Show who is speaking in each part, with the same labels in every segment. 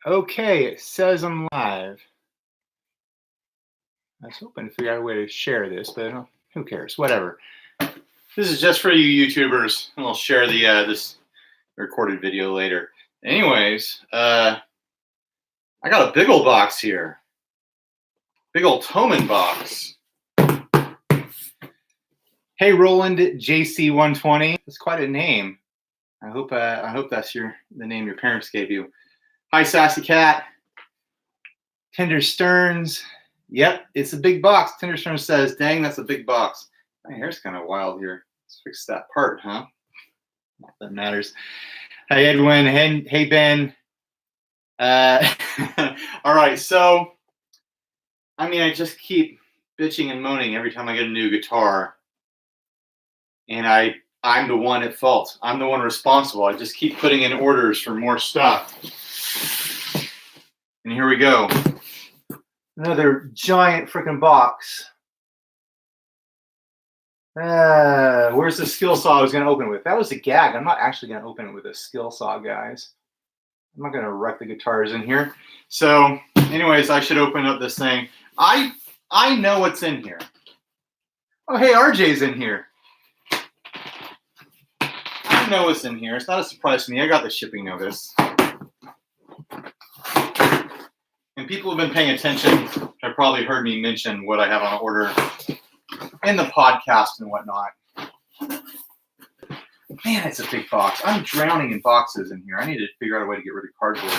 Speaker 1: Okay, it says I'm live. I was hoping to figure out a way to share this, but who cares? Whatever. This is just for you YouTubers, and I'll share the this recorded video later. Anyways, I got a big old box here. Big old Toman box. Hey Roland JC120. That's quite a name. I hope that's the name your parents gave you. Hi Sassy Cat. Tender Stearns. Yep, it's a big box. Tender Stearns says, dang, that's a big box. My hair's kind of wild here. Let's fix that part, huh? Not that matters. Hey Edwin. Hey Ben. All right, so I just keep bitching and moaning every time I get a new guitar. And I'm the one at fault. I'm the one responsible. I just keep putting in orders for more stuff. And here we go. Another giant freaking box. Where's the skill saw I was going to open with? That was a gag. I'm not actually going to open it with a skill saw, guys. I'm not going to wreck the guitars in here. So, anyways, I should open up this thing. I know what's in here. Oh, hey, RJ's in here. I know what's in here. It's not a surprise to me. I got the shipping notice. And people who've been paying attention have probably heard me mention what I have on order in the podcast and whatnot. Man, it's a big box. I'm drowning in boxes in here. I need to figure out a way to get rid of cardboard.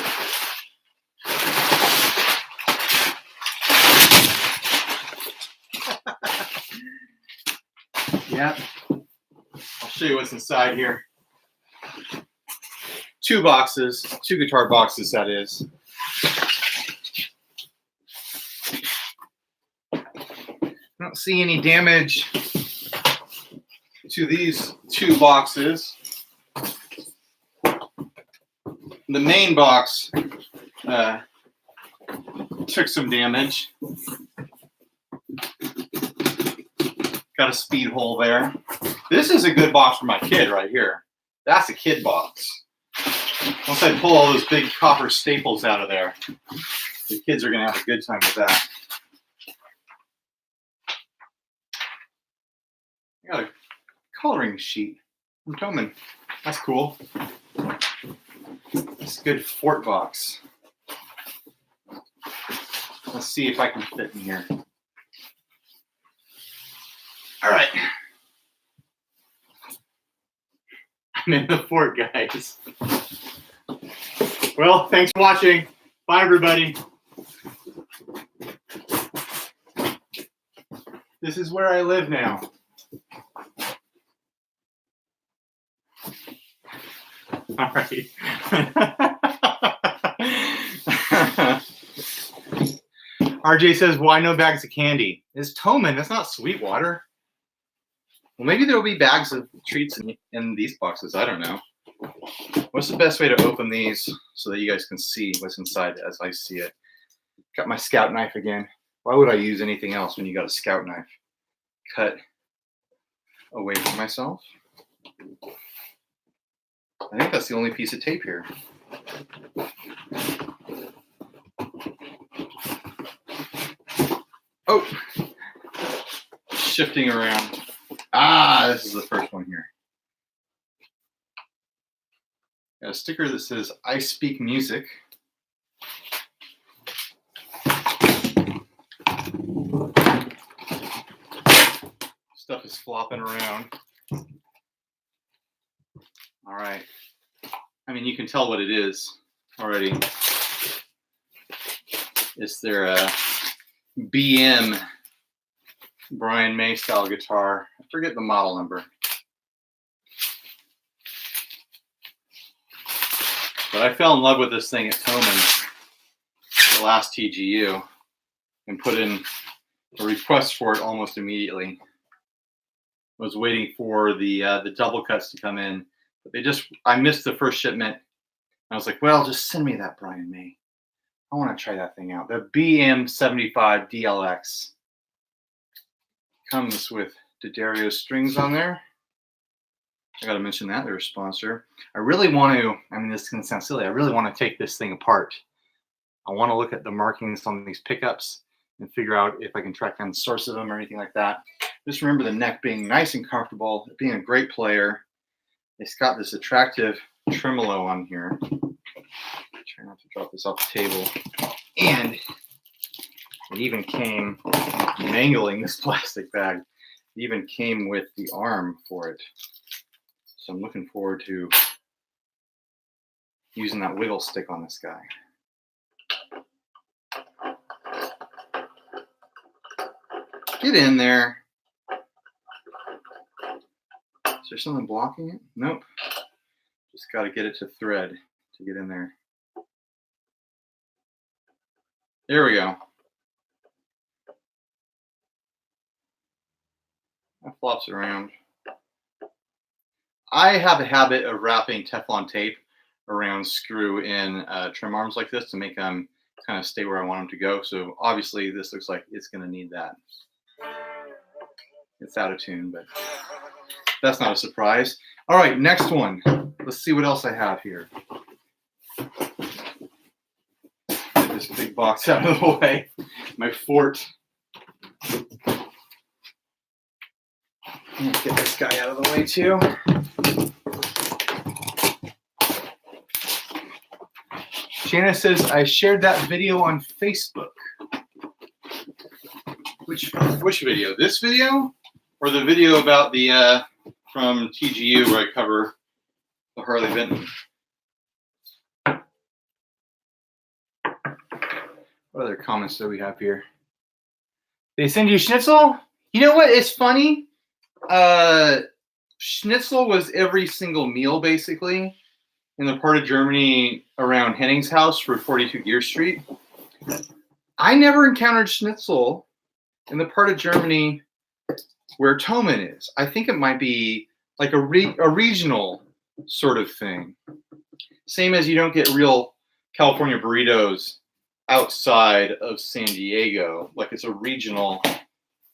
Speaker 1: Yeah. I'll show you what's inside here. Two boxes, two guitar boxes, that is. I don't see any damage to these two boxes. The main box took some damage. Got a speed hole there. This is a good box for my kid right here. That's a kid box. Once I pull all those big copper staples out of there, the kids are going to have a good time with that. I got a coloring sheet from Toman. That's cool. It's a good fort box. Let's see if I can fit in here. All right. I'm in the fort, guys. Well, thanks for watching. Bye, everybody. This is where I live now. All right. RJ says, why no bags of candy? It's Toman. That's not Sweetwater. Well, maybe there will be bags of treats in these boxes. I don't know. What's the best way to open these so that you guys can see what's inside as I see it? Got my scout knife again. Why would I use anything else when you got a scout knife? Cut away from myself. I think that's the only piece of tape here. Oh, shifting around. Ah, this is the first one here. Got a sticker that says, I speak music. Stuff is flopping around. All right. I mean, you can tell what it is already. It's their BM Brian May style guitar. I forget the model number. But I fell in love with this thing at Toman, the last TGU, and put in a request for it almost immediately. I was waiting for the double cuts to come in, but I missed the first shipment. I was like, well, just send me that Brian May. I want to try that thing out. The BM75 DLX comes with D'Addario strings on there. I got to mention that they're a sponsor. I really want to, this can sound silly, I really want to take this thing apart. I want to look at the markings on these pickups and figure out if I can track down the source of them or anything like that. Just remember the neck being nice and comfortable, being a great player. It's got this attractive tremolo on here. Try not to drop this off the table. And it even came, mangling this plastic bag, it even came with the arm for it. So I'm looking forward to using that wiggle stick on this guy. Get in there. Is there something blocking it? Nope. Just got to get it to thread to get in there. There we go. That flops around. I have a habit of wrapping Teflon tape around screw-in trim arms like this to make them kind of stay where I want them to go. So obviously this looks like it's going to need that. It's out of tune, but that's not a surprise. All right, next one. Let's see what else I have here. Get this big box out of the way. My fort. Get this guy out of the way too. Shanna says, I shared that video on Facebook. Which video? This video? Or the video about the from TGU where I cover the Harley Benton? What other comments do we have here? They send you schnitzel? You know what? It's funny. Schnitzel was every single meal basically in the part of Germany around Henning's house for 42 Gear Street. I never encountered schnitzel in the part of Germany where Thomann is. I think it might be like a regional sort of thing. Same as you don't get real California burritos outside of San Diego. Like it's a regional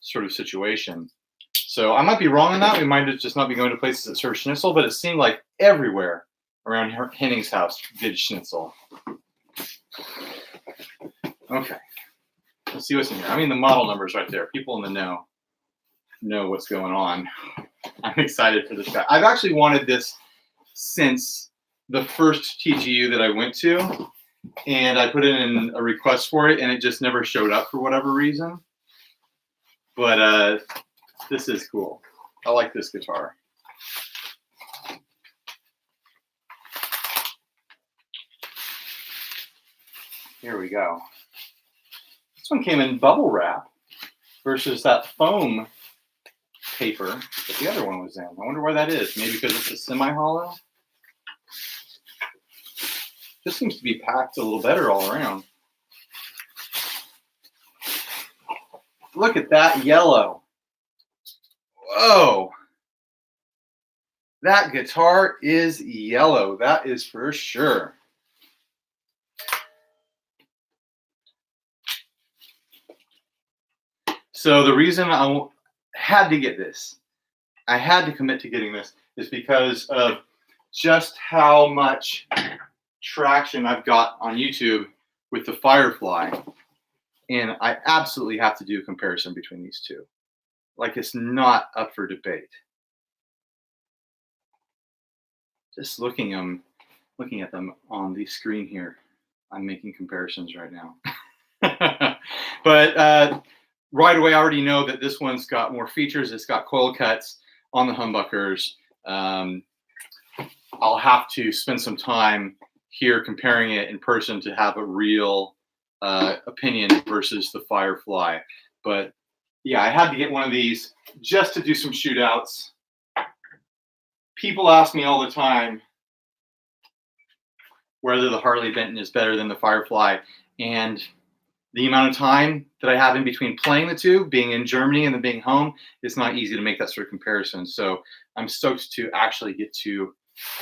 Speaker 1: sort of situation. So I might be wrong on that. We might just not be going to places that serve schnitzel, but it seemed like everywhere around Henning's house did schnitzel. Okay. Let's see what's in here. I mean, the model number's right there. People in the know what's going on. I'm excited for this guy. I've actually wanted this since the first TGU that I went to, and I put in a request for it, and it just never showed up for whatever reason. But this is cool. I like this guitar. Here we go. This one came in bubble wrap versus that foam paper that the other one was in. I wonder why that is. Maybe because it's a semi-hollow? This seems to be packed a little better all around. Look at that yellow. Whoa. That guitar is yellow. That is for sure. So the reason I had to get this, I had to commit to getting this, is because of just how much traction I've got on YouTube with the Firefly. And I absolutely have to do a comparison between these two. Like it's not up for debate. Just looking at them on the screen here, I'm making comparisons right now. But right away, I already know that this one's got more features. It's got coil cuts on the humbuckers. I'll have to spend some time here comparing it in person to have a real opinion versus the Firefly. But yeah, I had to get one of these just to do some shootouts. People ask me all the time whether the Harley Benton is better than the Firefly. And the amount of time that I have in between playing the two, being in Germany and then being home, it's not easy to make that sort of comparison. So I'm stoked to actually get to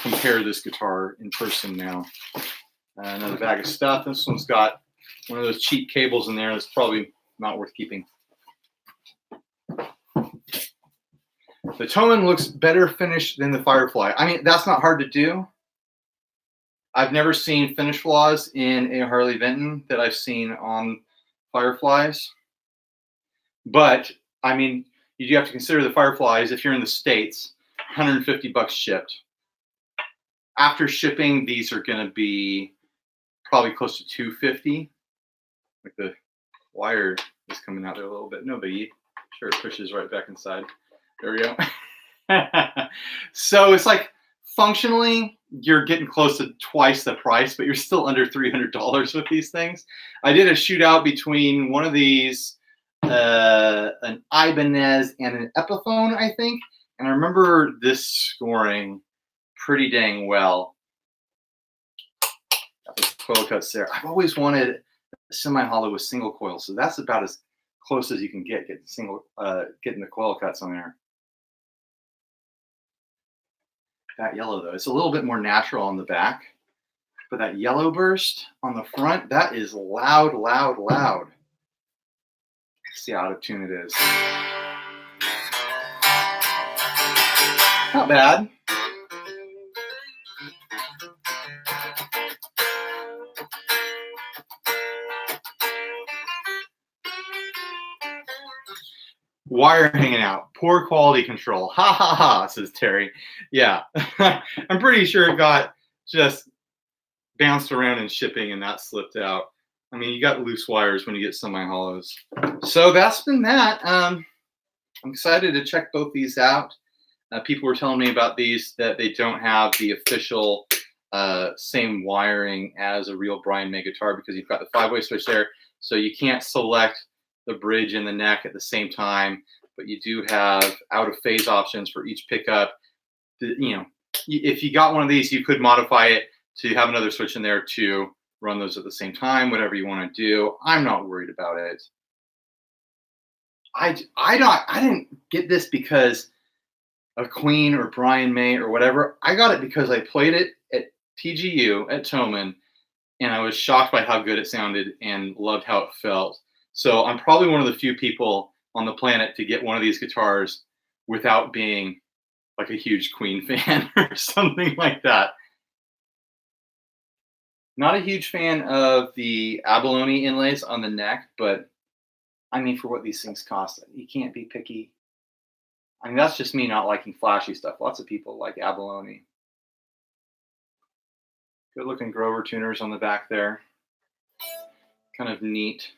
Speaker 1: compare this guitar in person now. Another bag of stuff. This one's got one of those cheap cables in there that's probably not worth keeping. The Thomann looks better finished than the Firefly. I mean, that's not hard to do. I've never seen finish flaws in a Harley Benton that I've seen on Fireflies. But I mean, you do have to consider the Fireflies. If you're in the States, $150 shipped. After shipping, these are going to be probably close to $250. Like the wire is coming out there a little bit. No biggie. Sure, it pushes right back inside. There we go. So it's like functionally, you're getting close to twice the price, but you're still under $300 with these things. I did a shootout between one of these, an Ibanez and an Epiphone, I think. And I remember this scoring pretty dang well. Got the coil cuts there. I've always wanted a semi-hollow with single coil, so that's about as close as you can get getting the coil cuts on there. That yellow though, it's a little bit more natural on the back, but that yellow burst on the front, that is loud, loud, loud. See how out of tune it is. Not bad. Wire hanging out. Poor quality control. Ha ha ha, says Terry. Yeah, I'm pretty sure it got just bounced around in shipping and that slipped out. I mean, you got loose wires when you get semi-hollows. So that's been that. I'm excited to check both these out. People were telling me about these that they don't have the official same wiring as a real Brian May guitar because you've got the 5-way switch there. So you can't select the bridge and the neck at the same time, but you do have out of phase options for each pickup. You know, if you got one of these, you could modify it to have another switch in there to run those at the same time, whatever you want to do. I'm not worried about it. I didn't get this because of Queen or Brian May or whatever. I got it because I played it at TGU at Thomann, and I was shocked by how good it sounded and loved how it felt. So I'm probably one of the few people on the planet to get one of these guitars without being like a huge Queen fan or something like that. Not a huge fan of the abalone inlays on the neck, but I mean, for what these things cost, you can't be picky. I mean, that's just me not liking flashy stuff. Lots of people like abalone. Good looking Grover tuners on the back there. Kind of neat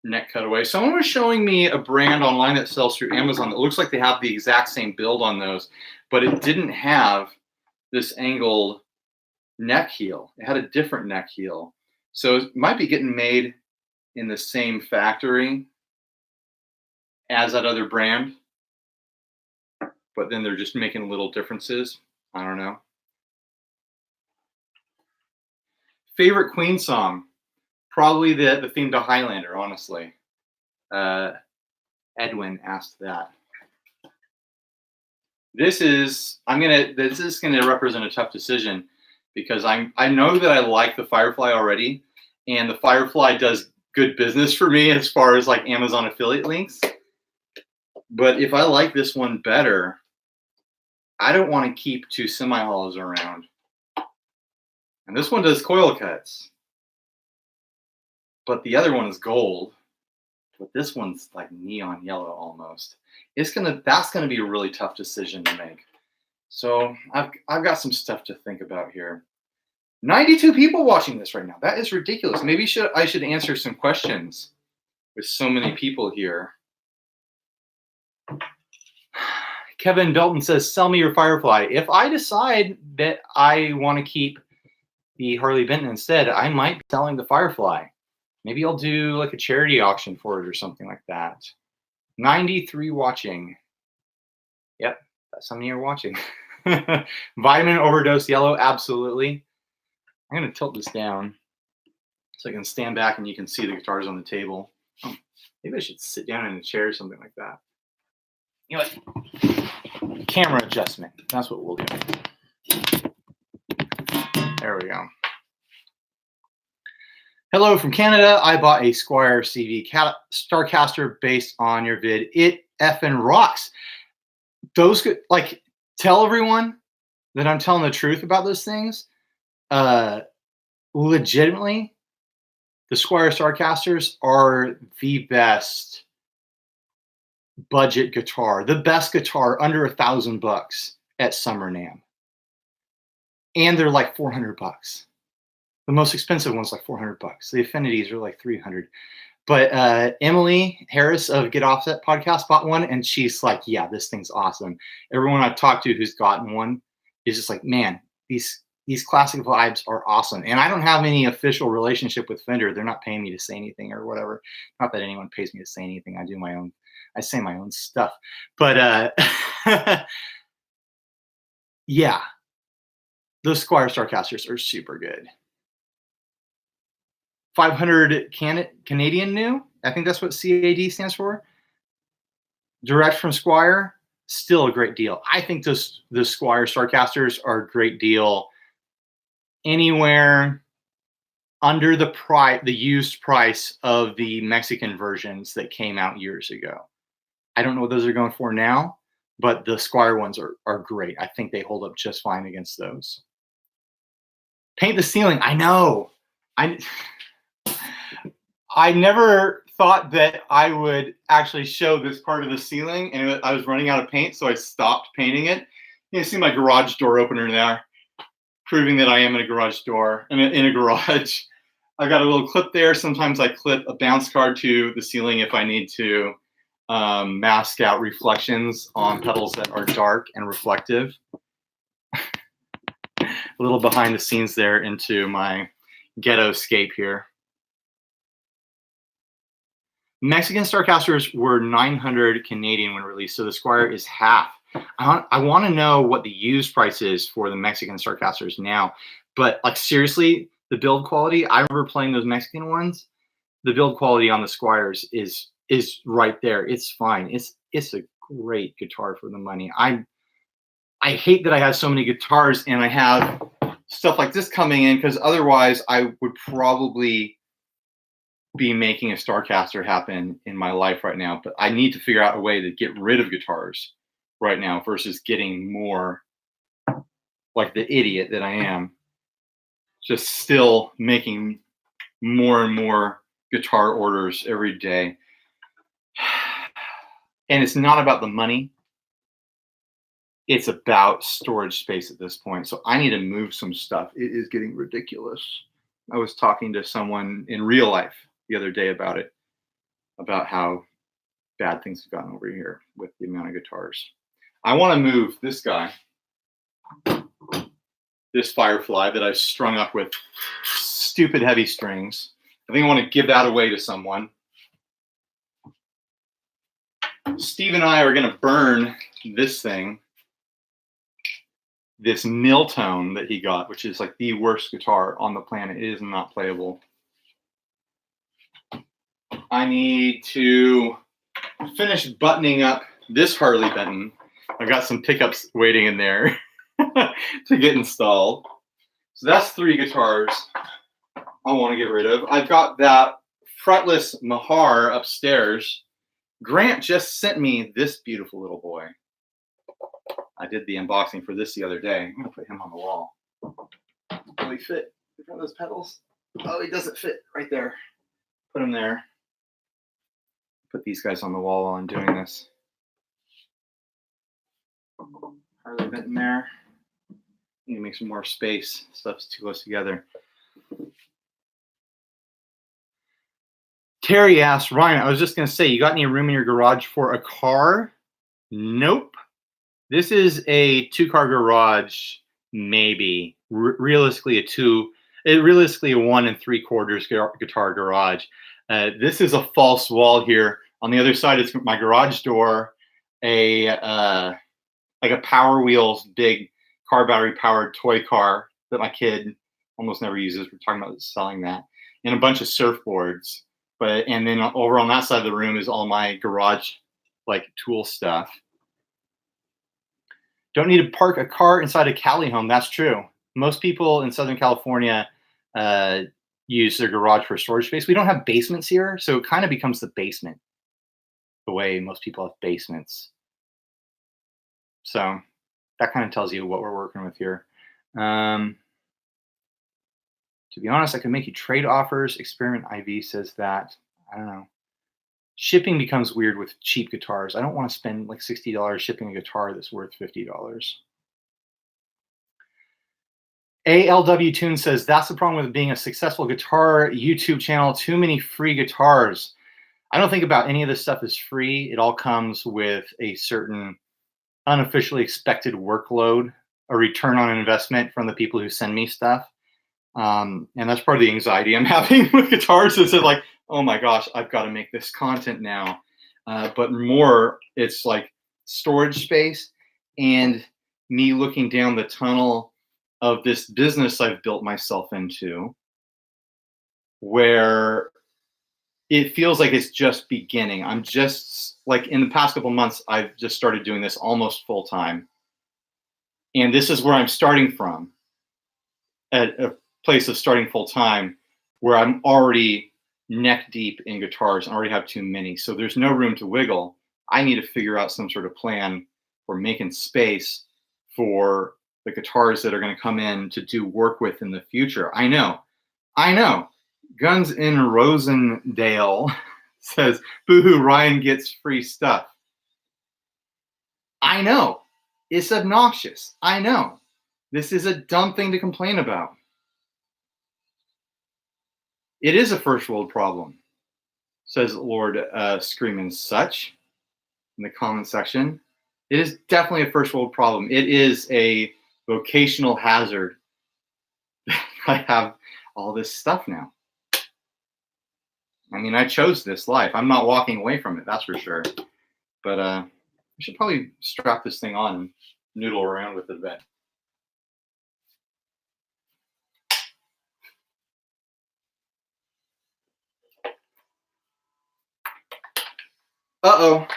Speaker 1: neck cutaway. Someone was showing me a brand online that sells through Amazon that looks like they have the exact same build on those, but it didn't have this angled neck heel. It had a different neck heel. So it might be getting made in the same factory as that other brand, but then they're just making little differences. I don't know. Favorite Queen song? Probably the theme to Highlander, honestly. Edwin asked that. This is gonna represent a tough decision because I know that I like the Firefly already, and the Firefly does good business for me as far as like Amazon affiliate links. But if I like this one better, I don't want to keep two semi-hollows around. And this one does coil cuts. But the other one is gold. But this one's like neon yellow almost. That's gonna be a really tough decision to make. So I've got some stuff to think about here. 92 people watching this right now. That is ridiculous. Maybe I should answer some questions with so many people here. Kevin Dalton says, sell me your Firefly. If I decide that I want to keep the Harley Benton instead, I might be selling the Firefly. Maybe I'll do like a charity auction for it or something like that. 93 watching. Yep, that's how many are watching. Vitamin overdose yellow, absolutely. I'm going to tilt this down so I can stand back and you can see the guitars on the table. Oh, maybe I should sit down in a chair or something like that. You know what? Camera adjustment. That's what we'll do. There we go. Hello from Canada. I bought a Squire CV Starcaster based on your vid. It effing rocks. Those, like, tell everyone that I'm telling the truth about those things. Legitimately, the Squire Starcasters are the best budget guitar, the best guitar under $1,000 at Summer NAMM. And they're like $400. The most expensive one's like $400. The Affinities are like $300. But Emily Harris of Get Offset podcast bought one, and she's like, "Yeah, this thing's awesome." Everyone I've talked to who's gotten one is just like, "Man, these classic vibes are awesome." And I don't have any official relationship with Fender. They're not paying me to say anything or whatever. Not that anyone pays me to say anything. I do my own. I say my own stuff. But yeah, those Squire Starcasters are super good. 500 Canadian new. I think that's what CAD stands for. Direct from Squire, still a great deal. I think the Squire Starcasters are a great deal anywhere under the used price of the Mexican versions that came out years ago. I don't know what those are going for now, but the Squire ones are great. I think they hold up just fine against those. Paint the ceiling. I know. I never thought that I would actually show this part of the ceiling, and I was running out of paint, so I stopped painting it. You can see my garage door opener there, proving that I am in a garage door, in a garage. I've got a little clip there. Sometimes I clip a bounce card to the ceiling if I need to mask out reflections on pedals that are dark and reflective. A little behind the scenes there into my ghetto scape here. Mexican Starcasters were 900 Canadian when released, so the Squire is half. I want to know what the used price is for the Mexican Starcasters now, but like seriously, the build quality, I remember playing those Mexican ones, the build quality on the Squires is right there. It's fine. It's a great guitar for the money. I hate that I have so many guitars and I have stuff like this coming in, because otherwise I would probably be making a Starcaster happen in my life right now. But I need to figure out a way to get rid of guitars right now versus getting more, like the idiot that I am, just still making more and more guitar orders every day. And it's not about the money. It's about storage space at this point. So I need to move some stuff. It is getting ridiculous. I was talking to someone in real life the other day about it, about how bad things have gotten over here with the amount of guitars. I want to move this guy, this Firefly that I've strung up with stupid heavy strings. I think I want to give that away to someone. Steve and I are going to burn this thing, this Miltone that he got, which is like the worst guitar on the planet. It is not playable. I need to finish buttoning up this Harley Benton. I've got some pickups waiting in there to get installed. So that's 3 guitars I want to get rid of. I've got that fretless Mahar upstairs. Grant just sent me this beautiful little boy. I did the unboxing for this the other day. I'm going to put him on the wall. Will he fit in front of those pedals? Oh, he doesn't fit right there. Put him there. Put these guys on the wall while I'm doing this. Harley Benton there. Need to make some more space. Stuff's too close together. Terry asked, Ryan, I was just going to say, you got any room in your garage for a car? Nope. This is a 2-car garage, maybe. Realistically, realistically a 1 3/4 guitar garage. This is a false wall here. On the other side, it's my garage door, like a Power Wheels big car battery powered toy car that my kid almost never uses. We're talking about selling that, and a bunch of surfboards. And then over on that side of the room is all my garage like tool stuff. Don't need to park a car inside a Cali home. That's true. Most people in Southern California use their garage for storage space. We don't have basements here, so it kind of becomes the basement the way most people have basements. So that kind of tells you what we're working with here. To be honest, I could make you trade offers. Experiment IV says that. I don't know. Shipping becomes weird with cheap guitars. I don't want to spend like $60 shipping a guitar that's worth $50. ALW Tune says, that's the problem with being a successful guitar YouTube channel. Too many free guitars. I don't think about any of this stuff as free. It all comes with a certain unofficially expected workload, a return on investment from the people who send me stuff. And that's part of the anxiety I'm having with guitars is that like, oh my gosh, I've got to make this content now. But more, it's like storage space and me looking down the tunnel of this business I've built myself into, where it feels like it's just beginning. I'm just like in the past couple months, I've just started doing this almost full time. And this is where I'm starting from, at a place of starting full time where I'm already neck deep in guitars and already have too many. So there's no room to wiggle. I need to figure out some sort of plan for making space for the guitars that are going to come in to do work with in the future. I know. Guns in Rosendale says, boohoo, Ryan gets free stuff. I know. It's obnoxious. I know. This is a dumb thing to complain about. It is a first world problem, says Lord Screamin' Such in the comment section. It is definitely a first world problem. It is a vocational hazard. I have all this stuff now. I mean, I chose this life. I'm not walking away from it, that's for sure. But I should probably strap this thing on and noodle around with it a bit. Uh-oh.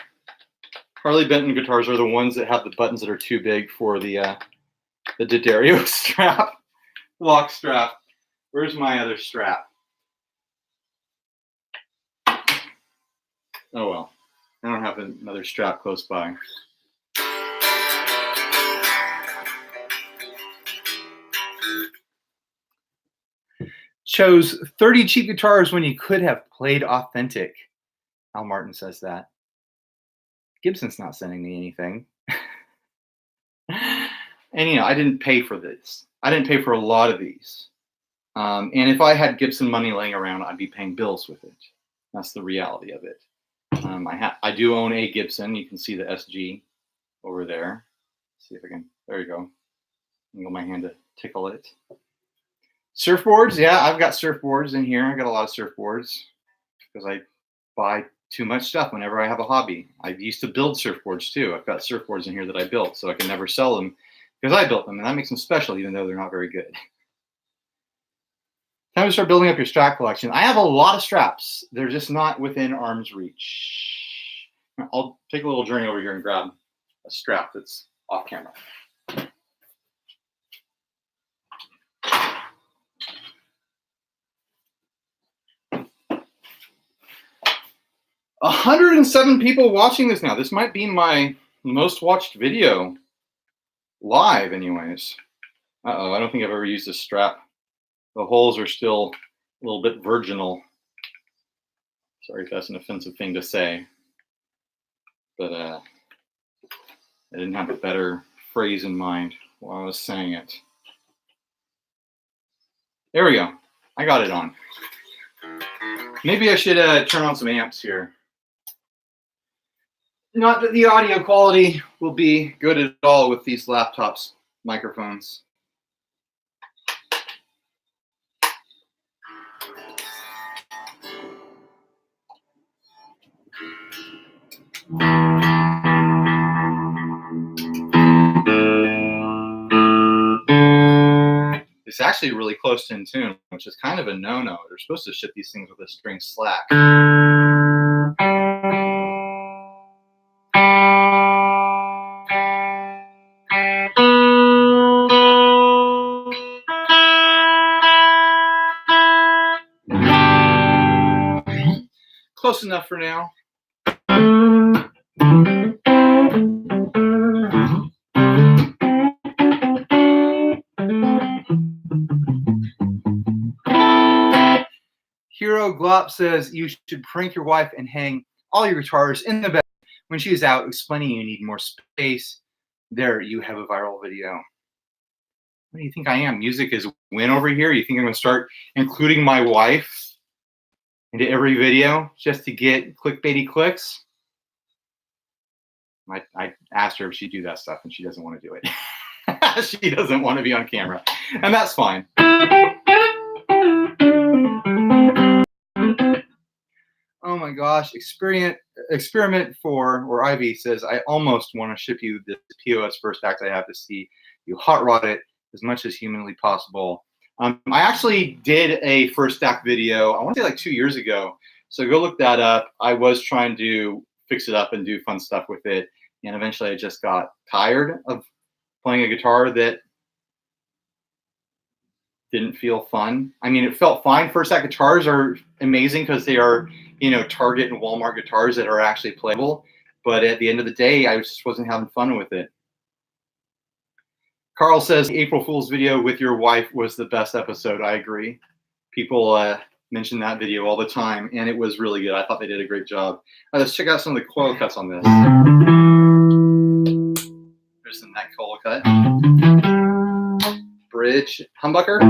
Speaker 1: Harley Benton guitars are the ones that have the buttons that are too big for the D'Addario strap, lock strap. Where's my other strap? Oh well, I don't have another strap close by. Chose 30 cheap guitars when you could have played authentic. Al Martin says that. Gibson's not sending me anything. And you know, I didn't pay for this. I didn't pay for a lot of these. And if I had Gibson money laying around, I'd be paying bills with it. That's the reality of it. I do own a Gibson. You can see the SG over there. Let's see if I can, there you go. Angle my hand to tickle it. Surfboards, yeah, I've got surfboards in here. I got a lot of surfboards because I buy too much stuff whenever I have a hobby. I used to build surfboards too. I've got surfboards in here that I built, so I can never sell them because I built them, and that makes them special even though they're not very good. Time to start building up your strap collection. I have a lot of straps. They're just not within arm's reach. I'll take a little journey over here and grab a strap that's off camera. A 107 people watching this now. This might be my most watched video live anyways. Uh-oh, I don't think I've ever used this strap. The holes are still a little bit virginal. Sorry if that's an offensive thing to say, but I didn't have a better phrase in mind while I was saying it. There we go. I got it on. Maybe I should turn on some amps here. Not that the audio quality will be good at all with these laptops microphones. It's actually really close to in tune, which is kind of a no-no. They're supposed to ship these things with a string slack. Close enough for now. Hero Glop says you should prank your wife and hang all your guitars in the bed when she's out, explaining you need more space. There, you have a viral video. What do you think I am? Music is win over here? You think I'm going to start including my wife into every video just to get clickbaity clicks? I asked her if she'd do that stuff, and she doesn't want to do it. She doesn't want to be on camera, and that's fine. Oh my gosh, experiment 4, or Ivy says, I almost want to ship you this POS first act I have to see you hot rod it as much as humanly possible. I actually did a first act video, I want to say like 2 years ago. So go look that up. I was trying to fix it up and do fun stuff with it. And eventually I just got tired of playing a guitar that didn't feel fun. I mean, it felt fine. First act guitars are amazing because they are, you know, Target and Walmart guitars that are actually playable. But at the end of the day, I just wasn't having fun with it. Carl says April Fool's video with your wife was the best episode. I agree. People mention that video all the time, and it was really good. I thought they did a great job. Let's check out some of the coil cuts on this. There's the neck coil cut. Bridge humbucker.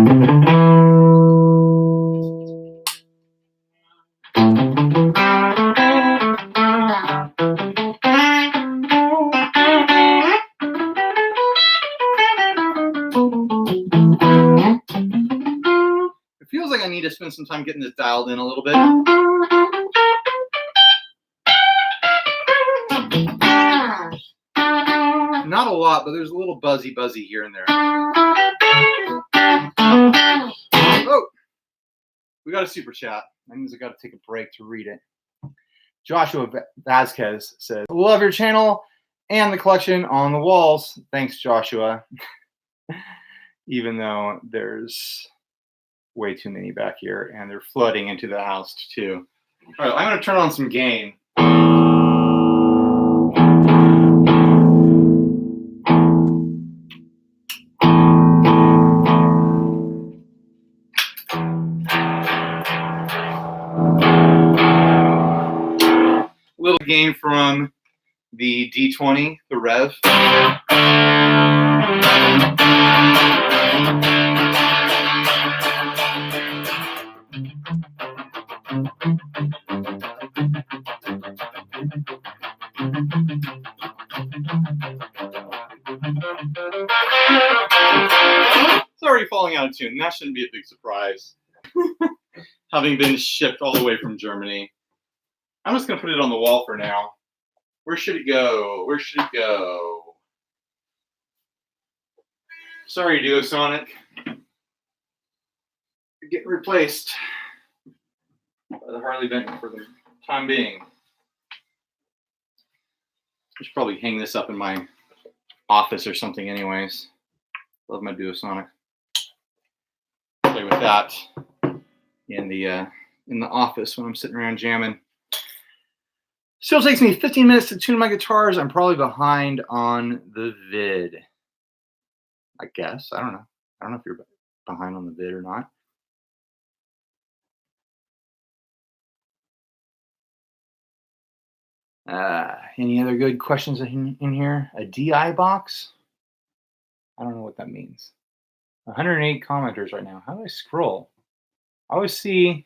Speaker 1: It feels like I need to spend some time getting this dialed in a little bit. Not a lot, but there's a little buzzy here and there. Oh, we got a super chat. That means I got to take a break to read it. Joshua Vasquez says, love your channel and the collection on the walls. Thanks, Joshua. Even though there's way too many back here and they're flooding into the house too. All right, I'm going to turn on some gain. Little gain from the D20, the Rev. It's already falling out of tune. That shouldn't be a big surprise. Having been shipped all the way from Germany. I'm just going to put it on the wall for now. Where should it go? Where should it go? Sorry, Duosonic. You're getting replaced by the Harley Benton for the time being. I should probably hang this up in my office or something anyways. Love my Duosonic. Play with that in the office when I'm sitting around jamming. Still takes me 15 minutes to tune my guitars. I'm probably behind on the vid. I guess. I don't know. I don't know if you're behind on the vid or not. Any other good questions in here? A DI box? I don't know what that means. 108 commenters right now. How do I scroll? I always see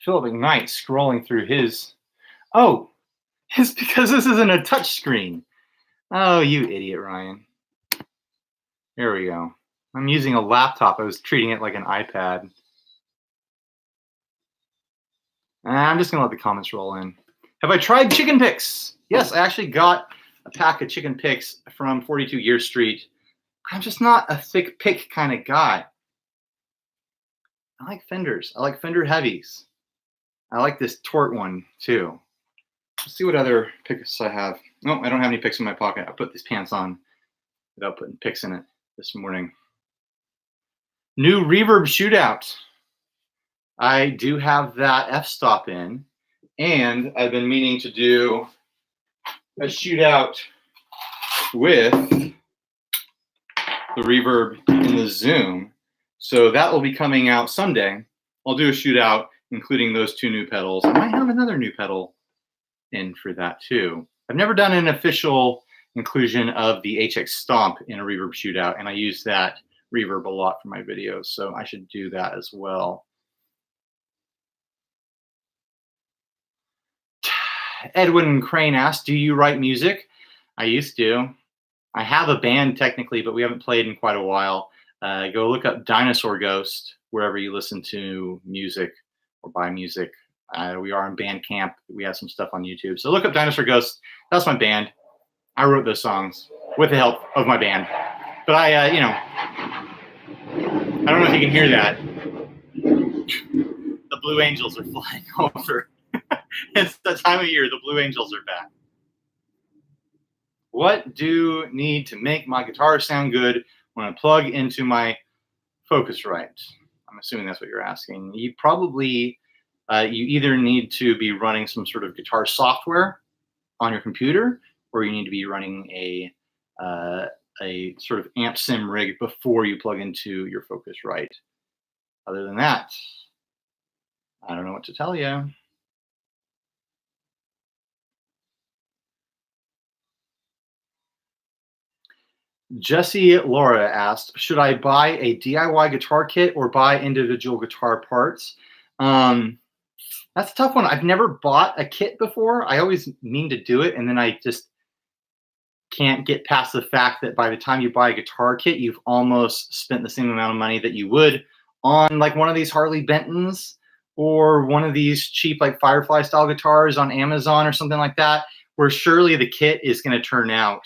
Speaker 1: Philip Ignite scrolling through his... Oh! It's because this isn't a touch screen. Oh, you idiot, Ryan. There we go. I'm using a laptop. I was treating it like an iPad. I'm just going to let the comments roll in. Have I tried chicken picks? Yes, I actually got a pack of chicken picks from 42 Year Street. I'm just not a thick pick kind of guy. I like Fenders. I like Fender heavies. I like this Tort one too. Let's see what other picks I have. No, I don't have any picks in my pocket. I put these pants on without putting picks in it this morning. New reverb shootout. I do have that f-stop in, and I've been meaning to do a shootout with the reverb in the Zoom. So that will be coming out Sunday. I'll do a shootout including those 2 new pedals. I might have another new pedal in for that too. I've never done an official inclusion of the HX Stomp in a reverb shootout, and I use that reverb a lot for my videos, so I should do that as well. Edwin Crane asked, do you write music? I used to. I have a band technically, but we haven't played in quite a while. Go look up Dinosaur Ghost wherever you listen to music or buy music. We are on Bandcamp. We have some stuff on YouTube. So look up Dinosaur Ghost. That's my band. I wrote those songs with the help of my band. But I don't know if you can hear that. The Blue Angels are flying over. It's the time of year. The Blue Angels are back. What do need to make my guitar sound good when I plug into my Focusrite? I'm assuming that's what you're asking. You probably, you either need to be running some sort of guitar software on your computer, or you need to be running a sort of amp sim rig before you plug into your Focusrite. Other than that, I don't know what to tell you. Jesse Laura asked, should I buy a DIY guitar kit or buy individual guitar parts? That's a tough one. I've never bought a kit before. I always mean to do it, and then I just can't get past the fact that by the time you buy a guitar kit, you've almost spent the same amount of money that you would on like one of these Harley Bentons or one of these cheap like Firefly style guitars on Amazon or something like that, where surely the kit is going to turn out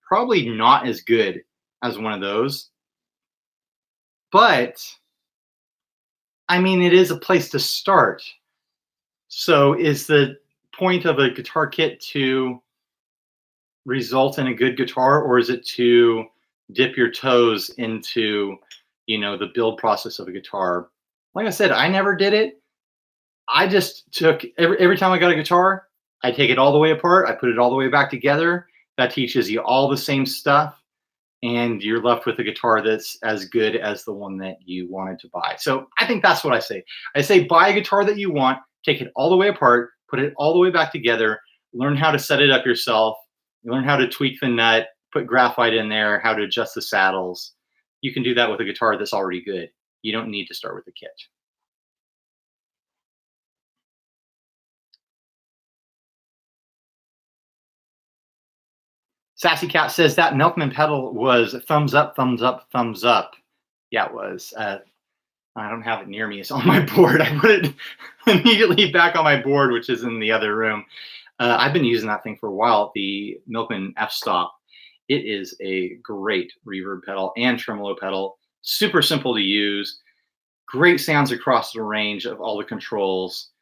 Speaker 1: probably not as good as one of those. But I mean, it is a place to start. So is the point of a guitar kit to result in a good guitar, or is it to dip your toes into, the build process of a guitar? Like I said, I never did it. I just took every time I got a guitar, I take it all the way apart. I put it all the way back together. That teaches you all the same stuff, and you're left with a guitar that's as good as the one that you wanted to buy. So I think that's what I say. I say buy a guitar that you want, take it all the way apart, put it all the way back together, learn how to set it up yourself, learn how to tweak the nut, put graphite in there, how to adjust the saddles. You can do that with a guitar that's already good. You don't need to start with a kit. Sassy Cat says that Milkman pedal was thumbs up, thumbs up, thumbs up. Yeah, it was. I don't have it near me. It's on my board. I put it immediately back on my board, which is in the other room. I've been using that thing for a while, the Milkman f-stop. It is a great reverb pedal and tremolo pedal. Super simple to use. Great sounds across the range of all the controls.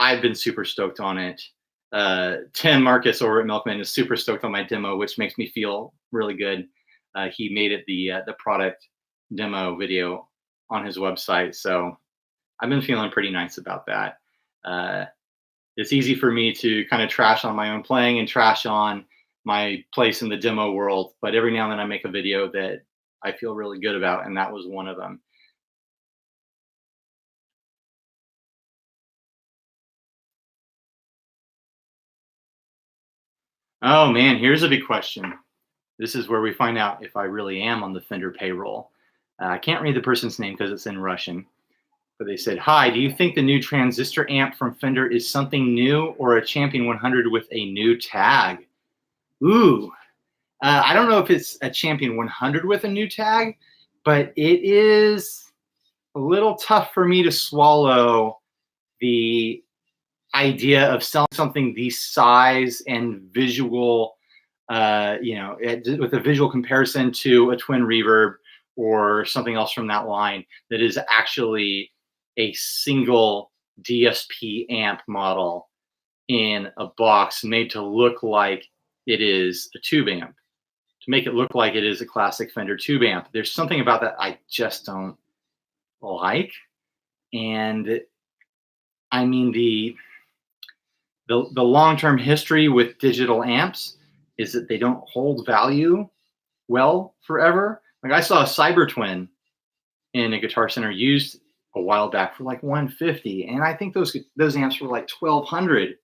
Speaker 1: I've been super stoked on it. Tim Marcus over at Milkman is super stoked on my demo, which makes me feel really good. He made it the product demo video on his website, so I've been feeling pretty nice about that. It's easy for me to kind of trash on my own playing and trash on my place in the demo world, but every now and then I make a video that I feel really good about, and that was one of them. Oh man, here's a big question. This is where we find out if I really am on the Fender payroll. I can't read the person's name because it's in Russian, but they said, hi, do you think the new transistor amp from Fender is something new or a Champion 100 with a new tag? Ooh, I don't know if it's a Champion 100 with a new tag, but it is a little tough for me to swallow the idea of selling something the size and visual, with a visual comparison to a twin reverb or something else from that line that is actually a single DSP amp model in a box made to look like it is a tube amp, to make it look like it is a classic Fender tube amp. There's something about that I just don't like. And I mean, the long-term history with digital amps is that they don't hold value well forever. Like I saw a Cyber Twin in a Guitar Center used a while back for like 150, and I think those amps were like 1200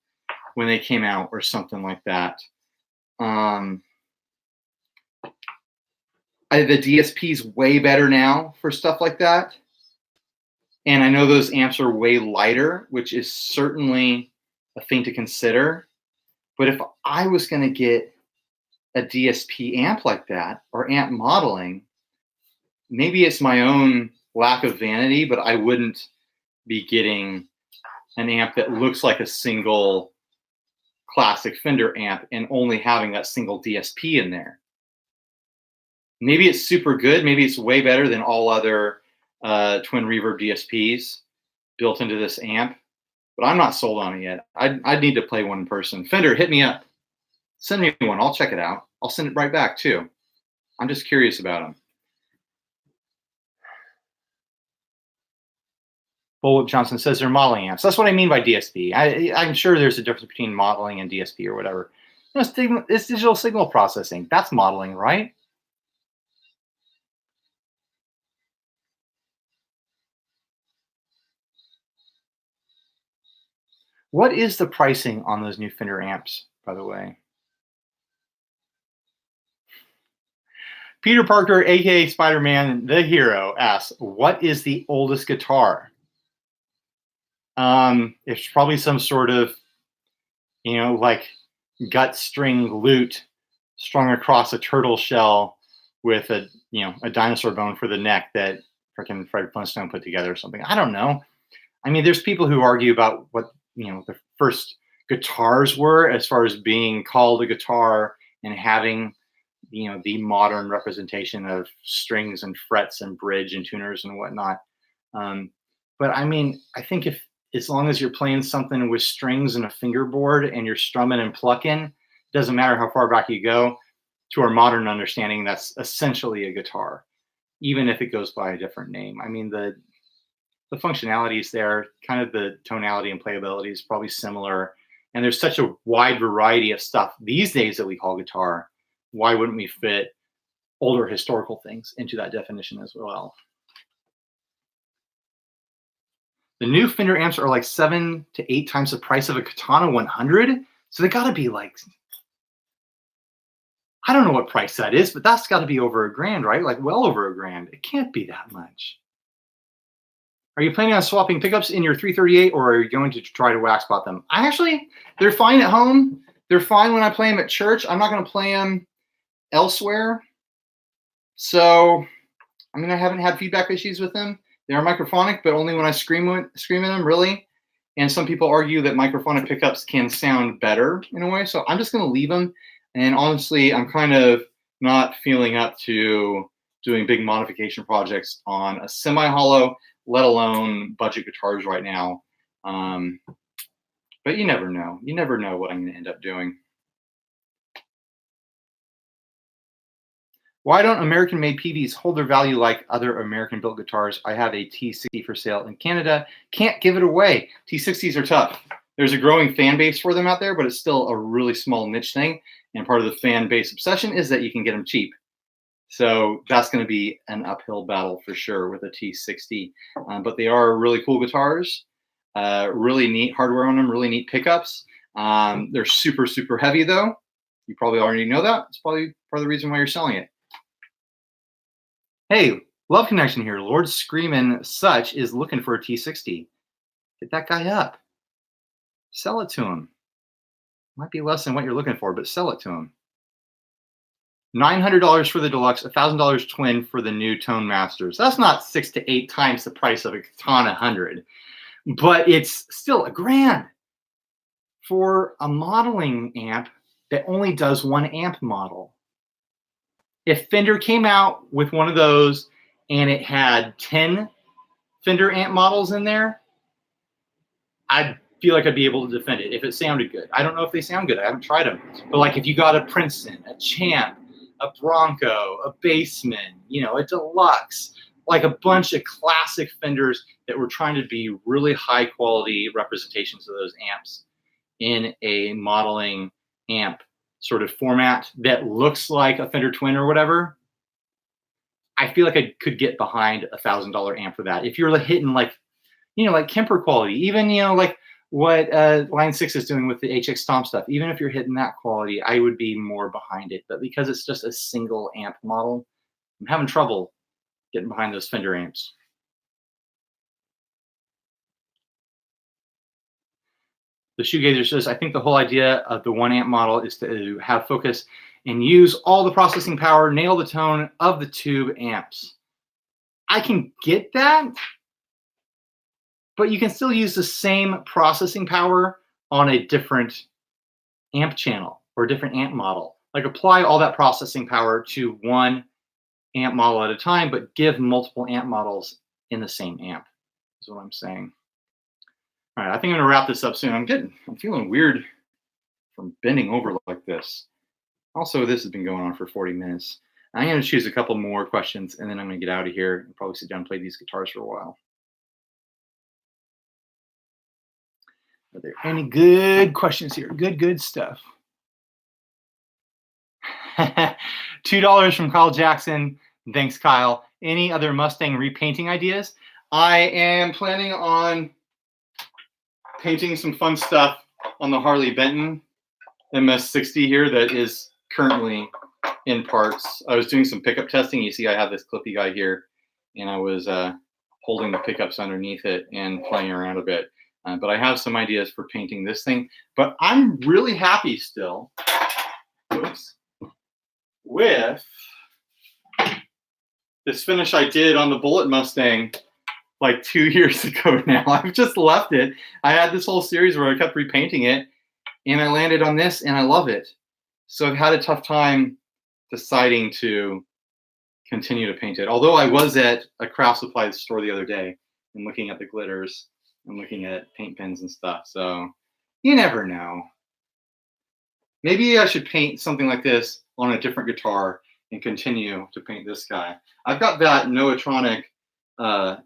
Speaker 1: when they came out or something like that. The DSP is way better now for stuff like that. And I know those amps are way lighter, which is certainly a thing to consider. But if I was going to get a DSP amp like that, or amp modeling, maybe it's my own lack of vanity, but I wouldn't be getting an amp that looks like a single classic Fender amp and only having that single DSP in there. Maybe it's super good. Maybe it's way better than all other twin reverb DSPs built into this amp, but I'm not sold on it yet. I'd need to play one in person. Fender, hit me up. Send me one. I'll check it out. I'll send it right back too. I'm just curious about them. Bullwhip Johnson says they're modeling amps. That's what I mean by DSP. I'm sure there's a difference between modeling and DSP or whatever. No, it's digital signal processing. That's modeling, right? What is the pricing on those new Fender amps, by the way? Peter Parker, aka Spider-Man, the hero, asks, "What is the oldest guitar?" It's probably some sort of, like gut string lute strung across a turtle shell with a dinosaur bone for the neck that freaking Fred Flintstone put together or something. I don't know. I mean, there's people who argue about what the first guitars were as far as being called a guitar and having the modern representation of strings and frets and bridge and tuners and whatnot. But I mean, I think as long as you're playing something with strings and a fingerboard and you're strumming and plucking, doesn't matter how far back you go, to our modern understanding, that's essentially a guitar, even if it goes by a different name. I mean, the functionality is there, kind of the tonality and playability is probably similar. And there's such a wide variety of stuff these days that we call guitar. Why wouldn't we fit older historical things into that definition as well? The new Fender amps are like 7 to 8 times the price of a Katana 100. So they got to be like, I don't know what price that is, but that's got to be over $1,000, right? Like well over $1,000. It can't be that much. Are you planning on swapping pickups in your 338, or are you going to try to wax spot them? They're fine at home. They're fine when I play them at church. I'm not going to play them elsewhere. So, I mean, I haven't had feedback issues with them. They are microphonic, but only when I scream in them, really. And some people argue that microphonic pickups can sound better in a way. So I'm just going to leave them. And honestly, I'm kind of not feeling up to doing big modification projects on a semi-hollow, let alone budget guitars right now. But you never know. You never know what I'm going to end up doing. Why don't American-made PVs hold their value like other American-built guitars? I have a T60 for sale in Canada. Can't give it away. T60s are tough. There's a growing fan base for them out there, but it's still a really small niche thing. And part of the fan base obsession is that you can get them cheap. So that's going to be an uphill battle for sure with a T60. But they are really cool guitars. Really neat hardware on them, really neat pickups. They're super, super heavy, though. You probably already know that. It's probably part of the reason why you're selling it. Hey, Love Connection here. Lord Screamin' Such is looking for a T60. Get that guy up. Sell it to him. Might be less than what you're looking for, but sell it to him. $900 for the deluxe, $1,000 twin for the new Tone Masters. That's not 6 to 8 times the price of a Katana 100, but it's still $1,000 for a modeling amp that only does one amp model. If Fender came out with one of those and it had 10 Fender amp models in there, I'd feel like I'd be able to defend it if it sounded good. I don't know if they sound good. I haven't tried them. But like if you got a Princeton, a Champ, a Bronco, a Bassman, a Deluxe, like a bunch of classic Fenders that were trying to be really high quality representations of those amps in a modeling amp sort of format that looks like a Fender Twin or whatever, I feel like I could get behind $1,000 amp for that. If you're hitting like, like Kemper quality, even, like what Line 6 is doing with the HX Stomp stuff, even if you're hitting that quality, I would be more behind it. But because it's just a single amp model, I'm having trouble getting behind those Fender amps. The shoegazer says, I think the whole idea of the 1 amp model is to have focus and use all the processing power, nail the tone of the tube amps. I can get that, but you can still use the same processing power on a different amp channel or a different amp model. Like apply all that processing power to 1 amp model at a time, but give multiple amp models in the same amp, is what I'm saying. All right, I think I'm gonna wrap this up soon. I'm feeling weird from bending over like this. Also, this has been going on for 40 minutes. I'm gonna choose a couple more questions and then I'm gonna get out of here and probably sit down and play these guitars for a while. Are there any good questions here? Good stuff. $2 from Kyle Jackson. Thanks, Kyle. Any other Mustang repainting ideas? I am planning on painting some fun stuff on the Harley Benton MS60 here that is currently in parts. I was doing some pickup testing. You see I have this clippy guy here, and I was holding the pickups underneath it and playing around a bit. But I have some ideas for painting this thing. But I'm really happy still with this finish I did on the Bullet Mustang like 2 years ago now. I've just left it. I had this whole series where I kept repainting it, and I landed on this, and I love it. So I've had a tough time deciding to continue to paint it. Although I was at a craft supply store the other day and looking at the glitters and looking at paint pens and stuff. So you never know. Maybe I should paint something like this on a different guitar and continue to paint this guy. I've got that Noatronic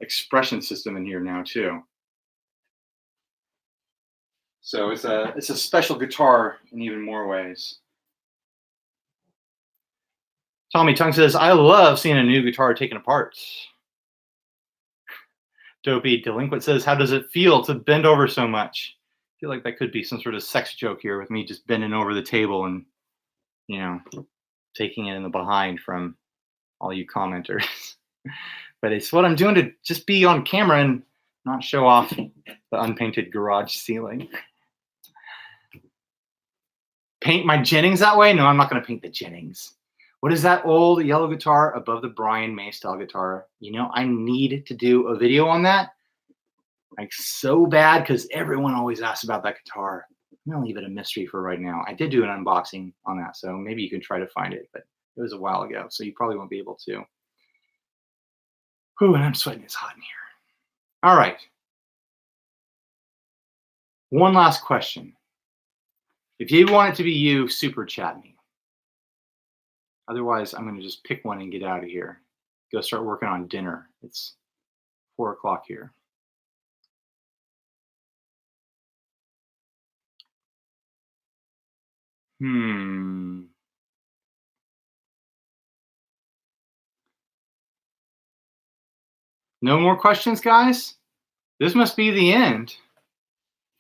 Speaker 1: expression system in here now too. So it's a special guitar in even more ways. Tommy Tongue says, I love seeing a new guitar taken apart. Dopey Delinquent says, how does it feel to bend over so much? I feel like that could be some sort of sex joke here with me just bending over the table and, taking it in the behind from all you commenters. But it's what I'm doing to just be on camera and not show off the unpainted garage ceiling. Paint my Jennings that way? No, I'm not going to paint the Jennings. What is that old yellow guitar above the Brian May style guitar? I need to do a video on that. Like so bad because everyone always asks about that guitar. I'm going to leave it a mystery for right now. I did do an unboxing on that, so maybe you can try to find it, but it was a while ago, so you probably won't be able to. Whew, and I'm sweating. It's hot in here. All right. One last question. If you want it to be you, super chat me. Otherwise, I'm going to just pick one and get out of here. Go start working on dinner. It's 4 o'clock here. No more questions, guys? This must be the end.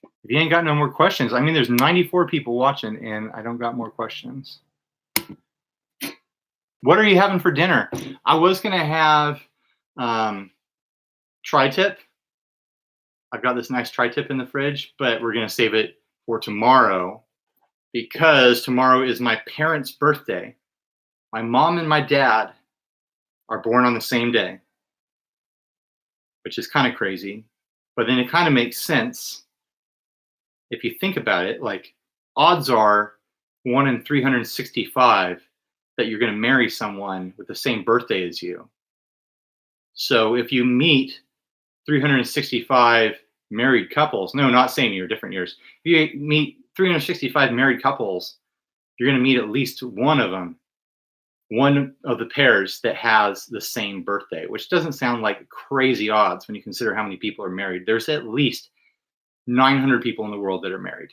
Speaker 1: If you ain't got no more questions, I mean, there's 94 people watching, and I don't got more questions. What are you having for dinner? I was going to have tri-tip. I've got this nice tri-tip in the fridge, but we're going to save it for tomorrow because tomorrow is my parents' birthday. My mom and my dad are born on the same day, which is kind of crazy, but then it kind of makes sense. If you think about it, like odds are 1 in 365 that you're going to marry someone with the same birthday as you. So if you meet 365 married couples, no, not same year, different years. If you meet 365 married couples, you're going to meet at least one of them, one of the pairs that has the same birthday, which doesn't sound like crazy odds when you consider how many people are married. There's at least 900 people in the world that are married,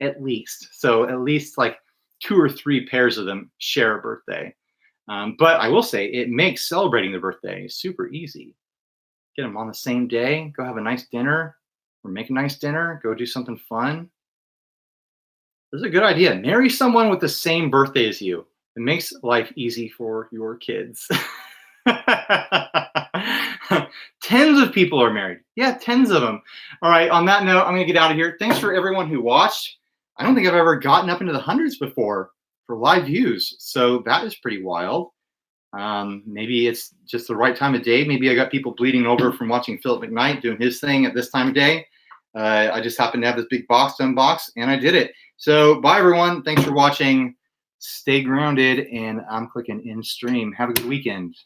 Speaker 1: at least. So at least like 2 or 3 pairs of them share a birthday. But I will say it makes celebrating the birthday super easy. Get them on the same day. Go have a nice dinner or make a nice dinner. Go do something fun. This is a good idea. Marry someone with the same birthday as you. It makes life easy for your kids. Tens of people are married. Yeah, tens of them. All right, on that note, I'm going to get out of here. Thanks for everyone who watched. I don't think I've ever gotten up into the hundreds before for live views. So that is pretty wild. Maybe it's just the right time of day. Maybe I got people bleeding over from watching Philip McKnight doing his thing at this time of day. I just happened to have this big box to unbox, and I did it. So bye, everyone. Thanks for watching. Stay grounded, and I'm clicking in stream. Have a good weekend.